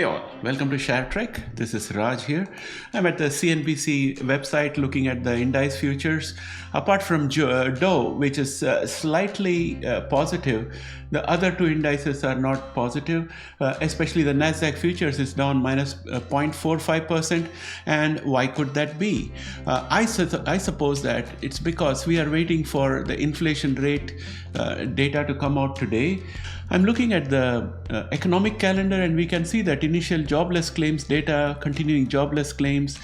Hey all, welcome to ShareTreck. This is Raj here. I'm at the CNBC website looking at the index futures. Apart from Dow, which is slightly positive, the other two indices are not positive, especially the Nasdaq futures is down minus 0.45%. And why could that be? I suppose that it's because we are waiting for the inflation rate data to come out today. I'm looking at the economic calendar, and we can see that initial jobless claims data, continuing jobless claims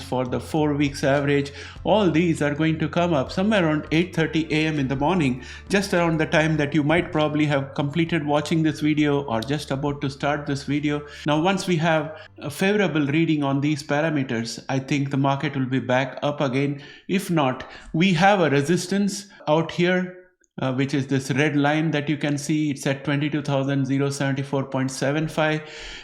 for the 4 weeks average, all these are going to come up somewhere around 8:30 a.m. in the morning, just around the time that you might probably have completed watching this video or just about to start this video. Now, once we have a favorable reading on these parameters, I think the market will be back up again. If not, we have a resistance out here, which is this red line that you can see. It's at 22,074.75.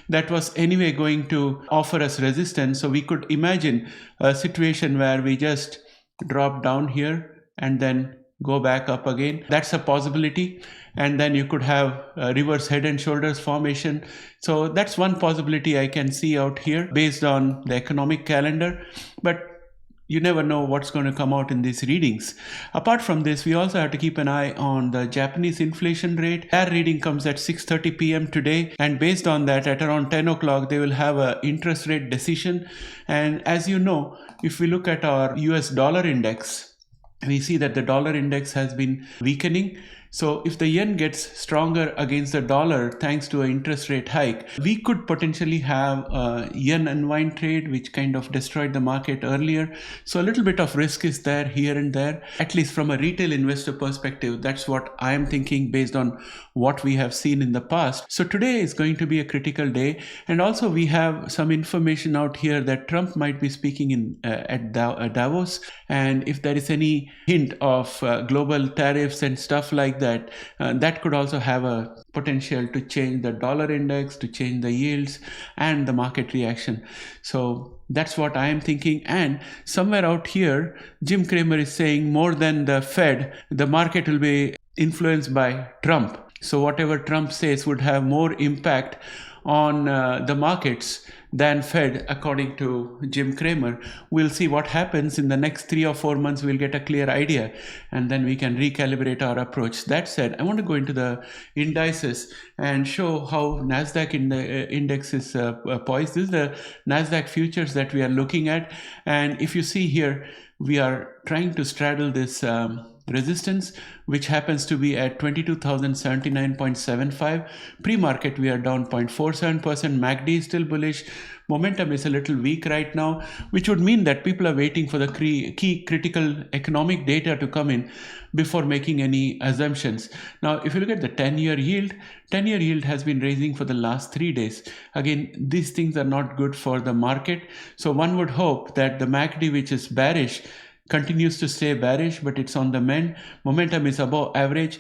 That was anyway going to offer us resistance. So we could imagine a situation where we just drop down here and then go back up again. That's a possibility. And then you could have a reverse head and shoulders formation. So that's one possibility I can see out here based on the economic calendar. But you never know what's going to come out in these readings. Apart from this, we also have to keep an eye on the Japanese inflation rate. Their reading comes at 6:30 p.m. today. And based on that, at around 10 o'clock, they will have an interest rate decision. And as you know, if we look at our US dollar index, we see that the dollar index has been weakening. So if the yen gets stronger against the dollar thanks to an interest rate hike, we could potentially have a yen unwind trade, which kind of destroyed the market earlier. So a little bit of risk is there here and there, at least from a retail investor perspective. That's what I'm thinking based on what we have seen in the past. So today is going to be a critical day. And also we have some information out here that Trump might be speaking at Davos. And if there is any hint of global tariffs and stuff like that, that could also have a potential to change the dollar index, to change the yields and the market reaction. So that's what I am thinking. And somewhere out here, Jim Cramer is saying more than the Fed, the market will be influenced by Trump. So whatever Trump says would have more impact on the markets than Fed, according to Jim Cramer. We'll see what happens in the next 3 or 4 months. We'll get a clear idea, and then we can recalibrate our approach. That said, I want to go into the indices and show how Nasdaq index is poised. This is the Nasdaq futures that we are looking at. And if you see here, we are trying to straddle this resistance, which happens to be at 22,079.75. Pre-market, we are down 0.47%. MACD is still bullish. Momentum is a little weak right now, which would mean that people are waiting for the key critical economic data to come in before making any assumptions. Now, if you look at the 10-year yield, 10-year yield has been raising for the last 3 days. Again, these things are not good for the market. So one would hope that the MACD, which is bearish, continues to stay bearish, but it's on the mend. Momentum is above average.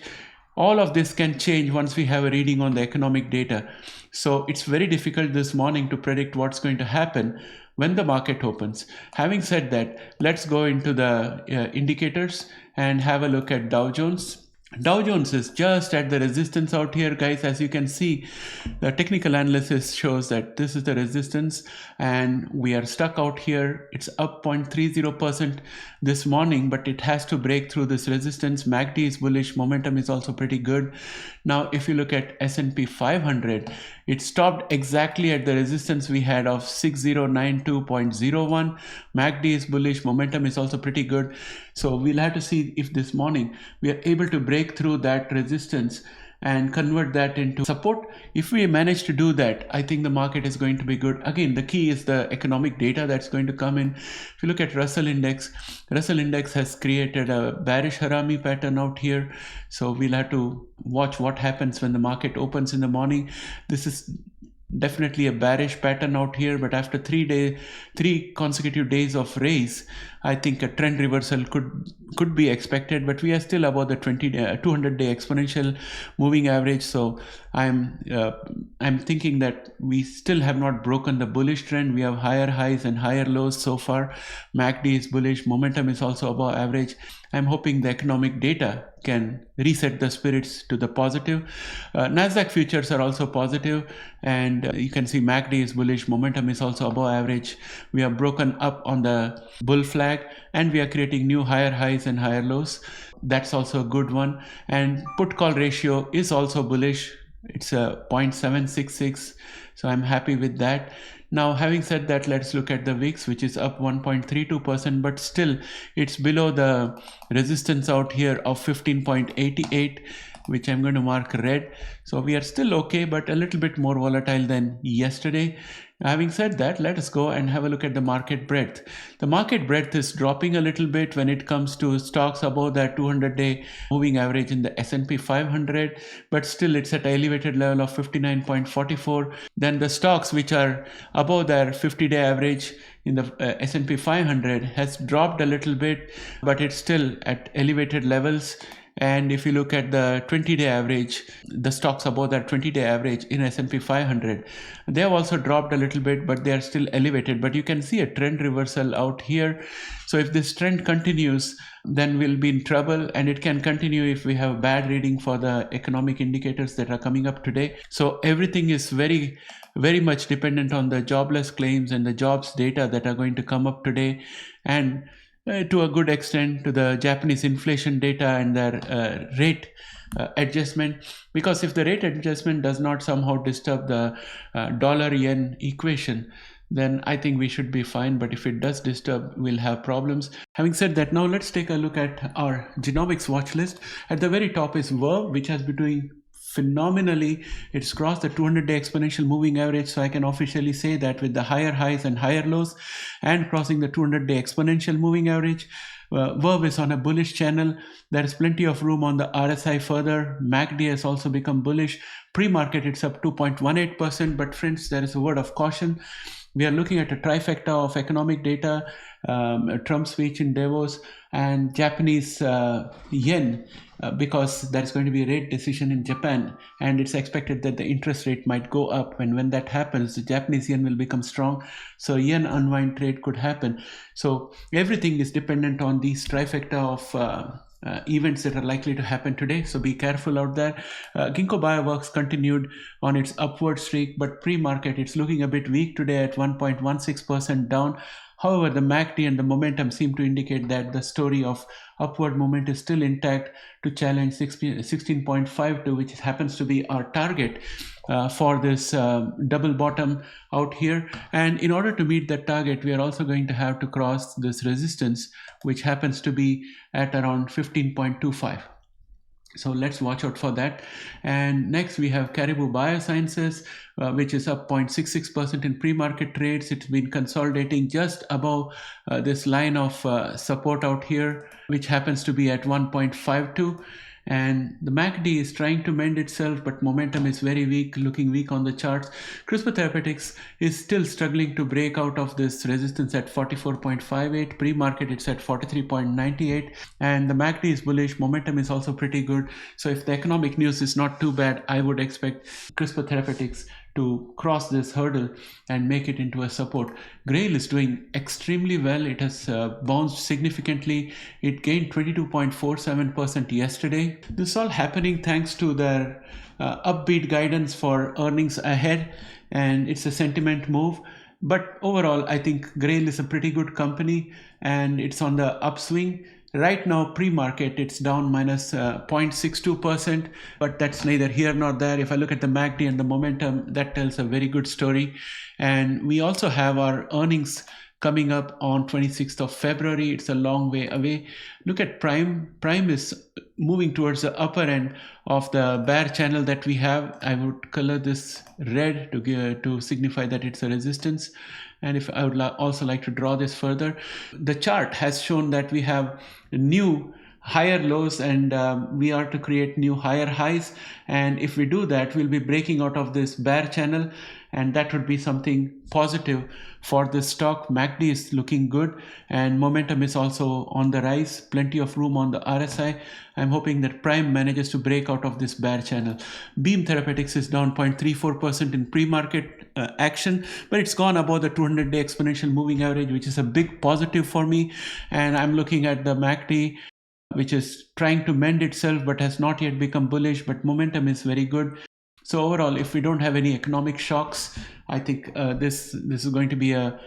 All of this can change once we have a reading on the economic data. So it's very difficult this morning to predict what's going to happen when the market opens. Having said that, let's go into the indicators and have a look at Dow Jones. Dow Jones is just at the resistance out here, guys. As you can see, the technical analysis shows that this is the resistance and we are stuck out here. It's up 0.30% this morning, but it has to break through this resistance. MACD is bullish. Momentum is also pretty good. Now, if you look at S&P 500, it stopped exactly at the resistance we had of 6092.01. MACD is bullish. Momentum is also pretty good. So we'll have to see if this morning we are able to break through that resistance and convert that into support. If we manage to do that, I think the market is going to be good. Again, the key is the economic data that's going to come in. If you look at Russell Index has created a bearish Harami pattern out here. So we'll have to watch what happens when the market opens in the morning. This is definitely a bearish pattern out here, but after 3 consecutive days of raise, I think a trend reversal could be expected, but we are still above the 200-day exponential moving average. So I'm thinking that we still have not broken the bullish trend. We have higher highs and higher lows so far. MACD is bullish. Momentum is also above average. I'm hoping the economic data can reset the spirits to the positive. Nasdaq futures are also positive, and you can see MACD is bullish. Momentum is also above average. We have broken up on the bull flag, and we are creating new higher highs and higher lows. That's also a good one. And put call ratio is also bullish. It's a 0.766, so I'm happy with that. Now, having said that, let's look at the VIX, which is up 1.32%, but still it's below the resistance out here of 15.88, which I'm going to mark red. So we are still okay, but a little bit more volatile than yesterday. Having said that, let us go and have a look at the market breadth. The market breadth is dropping a little bit when it comes to stocks above that 200-day moving average in the S&P 500, but still it's at an elevated level of 59.44. Then the stocks which are above their 50-day average in the S&P 500 has dropped a little bit, but it's still at elevated levels. And if you look at the 20-day average, the stocks above that 20-day average in S&P 500, they have also dropped a little bit, but they are still elevated. But you can see a trend reversal out here. So if this trend continues, then we'll be in trouble, and it can continue if we have bad reading for the economic indicators that are coming up today. So everything is very much dependent on the jobless claims and the jobs data that are going to come up today, and to a good extent to the Japanese inflation data and their rate adjustment, because if the rate adjustment does not somehow disturb the dollar-yen equation, then I think we should be fine. But if it does disturb, we'll have problems. Having said that, now let's take a look at our Genomics watch list. At the very top is Verve, which has been doing phenomenally. It's crossed the 200-day exponential moving average, so I can officially say that with the higher highs and higher lows and crossing the 200-day exponential moving average, Verve is on a bullish channel. There is plenty of room on the RSI further. MACD has also become bullish. Pre-market it's up 2.18%, but friends, there is a word of caution. We are looking at a trifecta of economic data, Trump's speech in Davos, and Japanese yen, because there's going to be a rate decision in Japan, and it's expected that the interest rate might go up. And when that happens, the Japanese yen will become strong, so yen unwind trade could happen. So everything is dependent on these trifecta of events that are likely to happen today, so be careful out there. Ginkgo Bioworks continued on its upward streak, but pre-market it's looking a bit weak today at 1.16% down. However, the MACD and the momentum seem to indicate that the story of upward movement is still intact to challenge 16.52, which happens to be our target for this double bottom out here. And in order to meet that target, we are also going to have to cross this resistance, which happens to be at around 15.25. So let's watch out for that. And next we have Caribou Biosciences, which is up 0.66% in pre-market trades. It's been consolidating just above this line of support out here, which happens to be at 1.52. And the MACD is trying to mend itself, but momentum is very weak, looking weak on the charts. CRISPR Therapeutics is still struggling to break out of this resistance at 44.58. Pre-market it's at 43.98, and the MACD is bullish. Momentum is also pretty good. So if the economic news is not too bad, I would expect CRISPR Therapeutics to cross this hurdle and make it into a support. Grail is doing extremely well. It has bounced significantly. It gained 22.47% yesterday. This is all happening thanks to their upbeat guidance for earnings ahead, and it's a sentiment move. But overall, I think Grail is a pretty good company, and it's on the upswing. Right now, pre-market, it's down minus 0.62%, but that's neither here nor there. If I look at the MACD and the momentum, that tells a very good story. And we also have our earnings coming up on 26th of February. It's a long way away. Look at Prime. Prime is moving towards the upper end of the bear channel that we have. I would color this red to signify that it's a resistance. And if I would also like to draw this further, the chart has shown that we have new higher lows, and we are to create new higher highs. And if we do that, we'll be breaking out of this bear channel, and that would be something positive for this stock. MACD is looking good, and momentum is also on the rise. Plenty of room on the RSI. I'm hoping that Prime manages to break out of this bear channel. Beam Therapeutics is down 0.34% in pre-market action, but it's gone above the 200-day exponential moving average, which is a big positive for me. And I'm looking at the MACD, which is trying to mend itself but has not yet become bullish, but momentum is very good. So overall, if we don't have any economic shocks, I think this is going to be a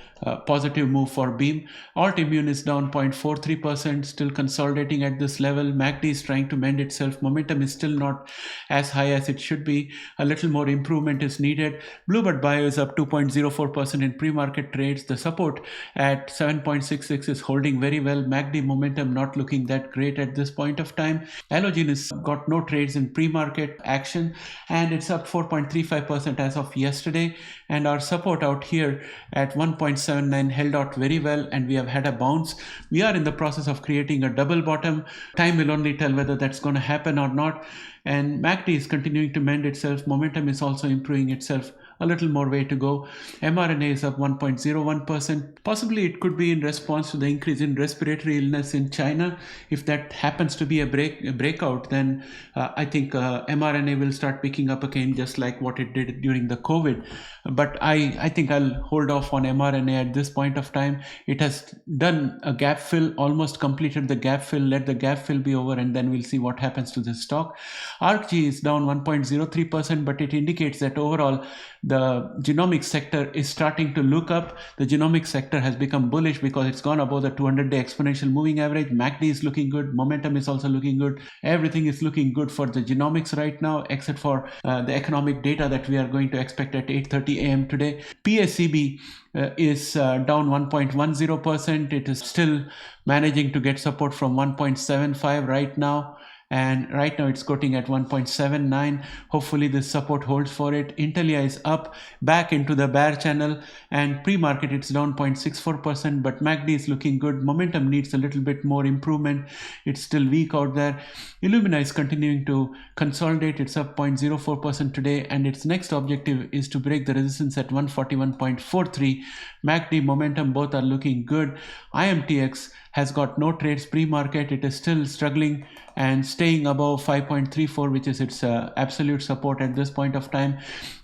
positive move for Beam. Altimmune is down 0.43%, still consolidating at this level. MACD is trying to mend itself. Momentum is still not as high as it should be. A little more improvement is needed. Bluebird Bio is up 2.04% in pre-market trades. The support at 7.66 is holding very well. MACD momentum not looking that great at this point of time. Allogene has got no trades in pre-market action, and it's up 4.35% as of yesterday. And our support out here at 1.79 held out very well, and we have had a bounce. We are in the process of creating a double bottom. Time will only tell whether that's going to happen or not. And MACD is continuing to mend itself. Momentum is also improving itself. A little more way to go. mRNA is up 1.01%. Possibly it could be in response to the increase in respiratory illness in China. If that happens to be a breakout, then I think mRNA will start picking up again, just like what it did during the COVID. But I think I'll hold off on mRNA at this point of time. It has done a gap fill, almost completed the gap fill. Let the gap fill be over, and then we'll see what happens to this stock. ARKG is down 1.03%, but it indicates that overall the genomics sector is starting to look up. The genomics sector has become bullish because it's gone above the 200-day exponential moving average. MACD is looking good. Momentum is also looking good. Everything is looking good for the genomics right now, except for the economic data that we are going to expect at 8:30 a.m. today. PACB is down 1.10%. It is still managing to get support from 1.75 right now. And right now it's quoting at 1.79. Hopefully this support holds for it. Intelia is up back into the bear channel, and pre-market it's down 0.64%, but MACD is looking good. Momentum needs a little bit more improvement. It's still weak out there. Illumina is continuing to consolidate. It's up 0.04% today, and its next objective is to break the resistance at 141.43. MACD, momentum, both are looking good. IMTX has got no trades pre-market. It is still struggling and staying above 5.34, which is its absolute support at this point of time.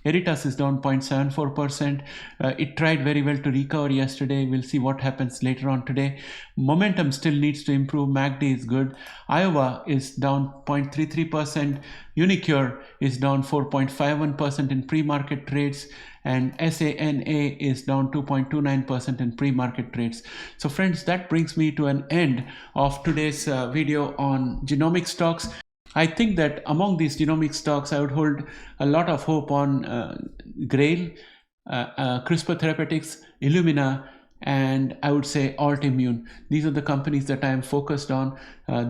Eritas is down 0.74%. It tried very well to recover yesterday. We'll see what happens later on today. Momentum still needs to improve. MACD is good. Iowa is down 0.33%. Unicure is down 4.51% in pre-market trades, and SANA is down 2.29% in pre-market trades. So friends, that brings me to an end of today's video on genomic stocks. I think that among these genomic stocks, I would hold a lot of hope on Grail, CRISPR Therapeutics, Illumina, and I would say Altimmune. These are the companies that I am focused on.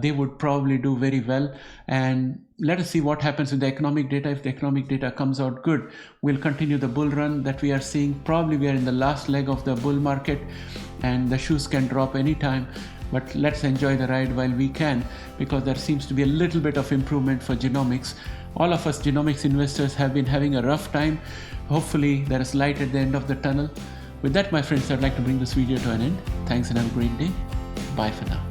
They would probably do very well, and let us see what happens with the economic data. If the economic data comes out good, we'll continue the bull run that we are seeing. Probably we are in the last leg of the bull market, and the shoes can drop anytime, but let's enjoy the ride while we can, because there seems to be a little bit of improvement for genomics. All of us genomics investors have been having a rough time. Hopefully there is light at the end of the tunnel. With that, my friends, I'd like to bring this video to an end. Thanks and have a great day. Bye for now.